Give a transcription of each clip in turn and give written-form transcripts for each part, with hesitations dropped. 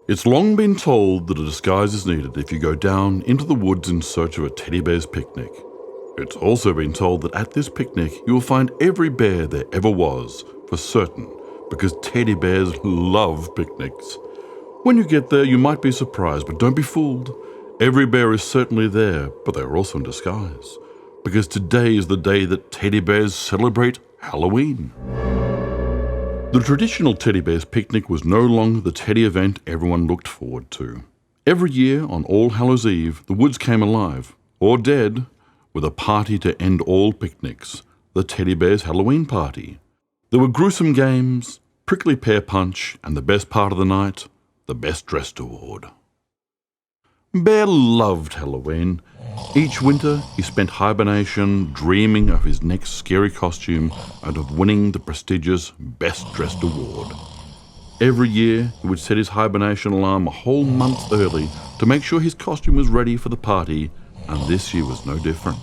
It's long been told that a disguise is needed if you go down into the woods in search of a teddy bear's picnic. It's also been told that at this picnic you will find every bear there ever was, for certain, because teddy bears love picnics. When you get there, you might be surprised, but don't be fooled. Every bear is certainly there, but they're also in disguise, because today is the day that teddy bears celebrate Halloween. The traditional teddy bear's picnic was no longer the teddy event everyone looked forward to. Every year on All Hallows Eve, the woods came alive, or dead, with a party to end all picnics, the teddy bear's Halloween party. There were gruesome games, prickly pear punch, and the best part of the night, the Best Dressed Award. Bear loved Halloween. Each winter, he spent hibernation dreaming of his next scary costume and of winning the prestigious Best Dressed Award. Every year, he would set his hibernation alarm a whole month early to make sure his costume was ready for the party, and this year was no different.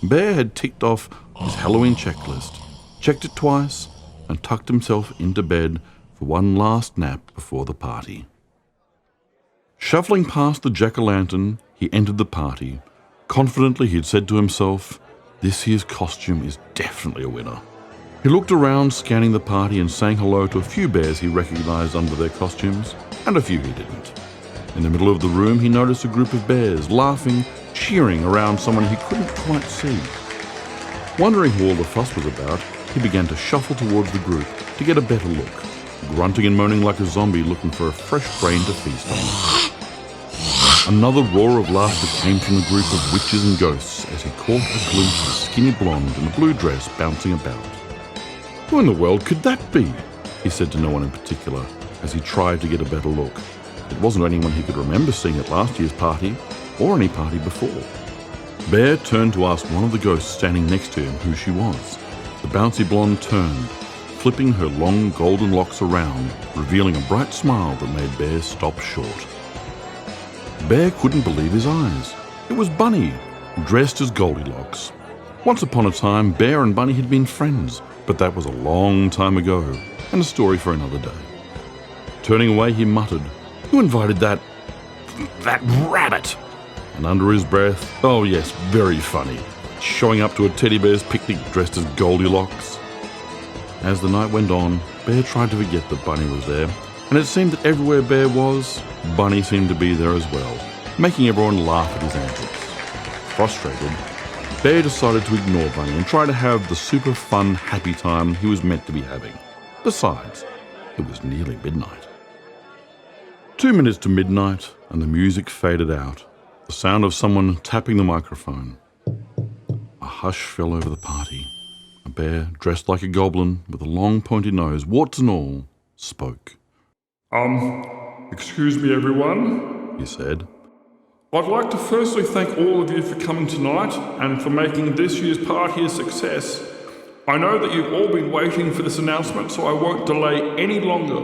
Bear had ticked off his Halloween checklist, checked it twice, and tucked himself into bed for one last nap before the party. Shuffling past the jack-o'-lantern, he entered the party. Confidently, he had said to himself, "This year's costume is definitely a winner." He looked around, scanning the party and saying hello to a few bears he recognized under their costumes, and a few he didn't. In the middle of the room, he noticed a group of bears laughing, cheering around someone he couldn't quite see. Wondering who all the fuss was about, he began to shuffle towards the group to get a better look, grunting and moaning like a zombie looking for a fresh brain to feast on. Another roar of laughter came from the group of witches and ghosts as he caught a glimpse of a skinny blonde in a blue dress bouncing about. Who in the world could that be? He said to no one in particular as he tried to get a better look. It wasn't anyone he could remember seeing at last year's party or any party before. Bear turned to ask one of the ghosts standing next to him who she was. The bouncy blonde turned, flipping her long golden locks around, revealing a bright smile that made Bear stop short. Bear couldn't believe his eyes. It was Bunny, dressed as Goldilocks. Once upon a time, Bear and Bunny had been friends, but that was a long time ago, and a story for another day. Turning away, he muttered, "Who invited that rabbit?" And under his breath, "Oh yes, very funny, showing up to a teddy bear's picnic dressed as Goldilocks." As the night went on, Bear tried to forget that Bunny was there, and it seemed that everywhere Bear was, Bunny seemed to be there as well, making everyone laugh at his antics. Frustrated, Bear decided to ignore Bunny and try to have the super fun, happy time he was meant to be having. Besides, it was nearly midnight. 2 minutes to midnight, and the music faded out. The sound of someone tapping the microphone. A hush fell over the party. A bear, dressed like a goblin, with a long pointy nose, warts and all, spoke. Excuse me everyone, He said. I'd like to firstly thank all of you for coming tonight and for making this year's party a success. I know that you've all been waiting for this announcement, so I won't delay any longer.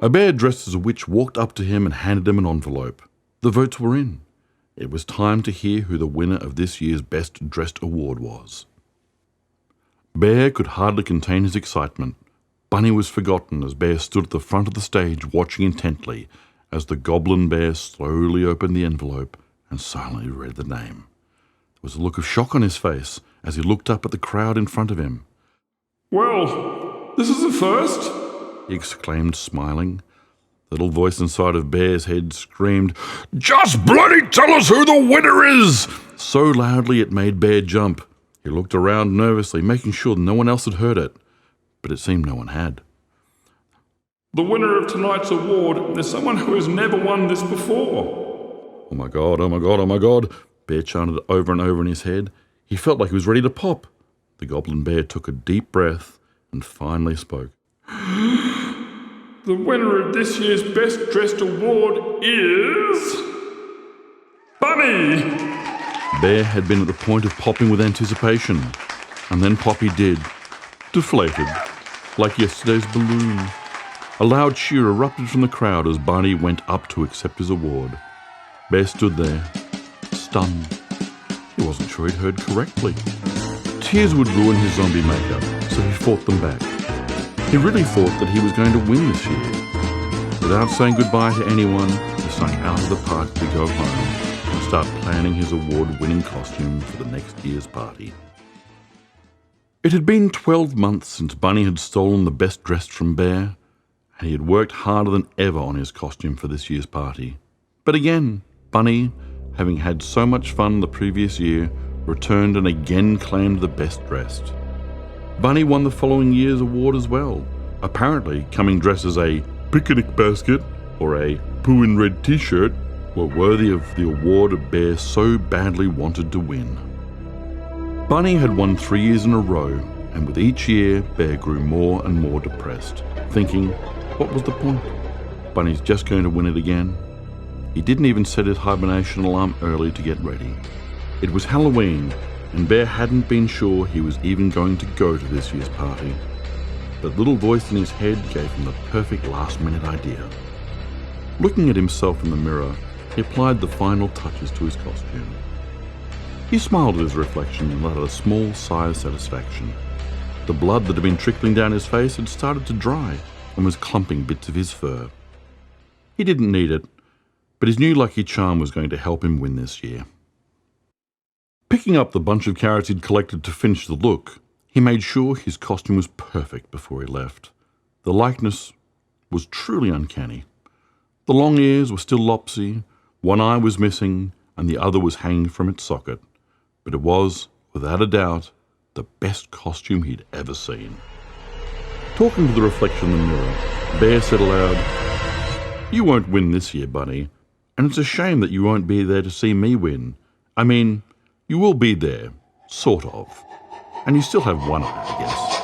A bear dressed as a witch walked up to him and handed him an envelope. The votes were in. It was time to hear who the winner of this year's Best Dressed Award was. Bear could hardly contain his excitement. Bunny was forgotten as Bear stood at the front of the stage watching intently as the goblin bear slowly opened the envelope and silently read the name. There was a look of shock on his face as he looked up at the crowd in front of him. Well, this is a first, he exclaimed, smiling. The little voice inside of Bear's head screamed, "Just bloody tell us who the winner is!" so loudly it made Bear jump. He looked around nervously, making sure no one else had heard it, but it seemed no one had. The winner of tonight's award is someone who has never won this before. "Oh my God, oh my God, oh my God," Bear chanted over and over in his head. He felt like he was ready to pop. The goblin bear took a deep breath and finally spoke. The winner of this year's Best Dressed Award is... Bunny! Bear had been at the point of popping with anticipation, and then pop he did, deflated, like yesterday's balloon. A loud cheer erupted from the crowd as Bunny went up to accept his award. Bear stood there, stunned. He wasn't sure he'd heard correctly. Tears would ruin his zombie makeup, so he fought them back. He really thought that he was going to win this year. The Without saying goodbye to anyone, he snuck out of the park to go home and start planning his award-winning costume for the next year's party. It had been 12 months since Bunny had stolen the best dress from Bear, and he had worked harder than ever on his costume for this year's party. But again, Bunny, having had so much fun the previous year, returned and again claimed the best dressed. Bunny won the following year's award as well, apparently coming dressed as a picnic basket or a poo in red t-shirt were worthy of the award a bear so badly wanted to win. Bunny had won 3 years in a row, and with each year, Bear grew more and more depressed, thinking, what was the point? Bunny's just going to win it again. He didn't even set his hibernation alarm early to get ready. It was Halloween, and Bear hadn't been sure he was even going to go to this year's party. That little voice in his head gave him the perfect last-minute idea. Looking at himself in the mirror, he applied the final touches to his costume. He smiled at his reflection and let out a small sigh of satisfaction. The blood that had been trickling down his face had started to dry and was clumping bits of his fur. He didn't need it, but his new lucky charm was going to help him win this year. Picking up the bunch of carrots he'd collected to finish the look, he made sure his costume was perfect before he left. The likeness was truly uncanny. The long ears were still lopsy, one eye was missing, and the other was hanging from its socket. But it was, without a doubt, the best costume he'd ever seen. Talking to the reflection in the mirror, Bear said aloud, "You won't win this year, Bunny, and it's a shame that you won't be there to see me win. I mean, you will be there, sort of. And you still have one eye, I guess."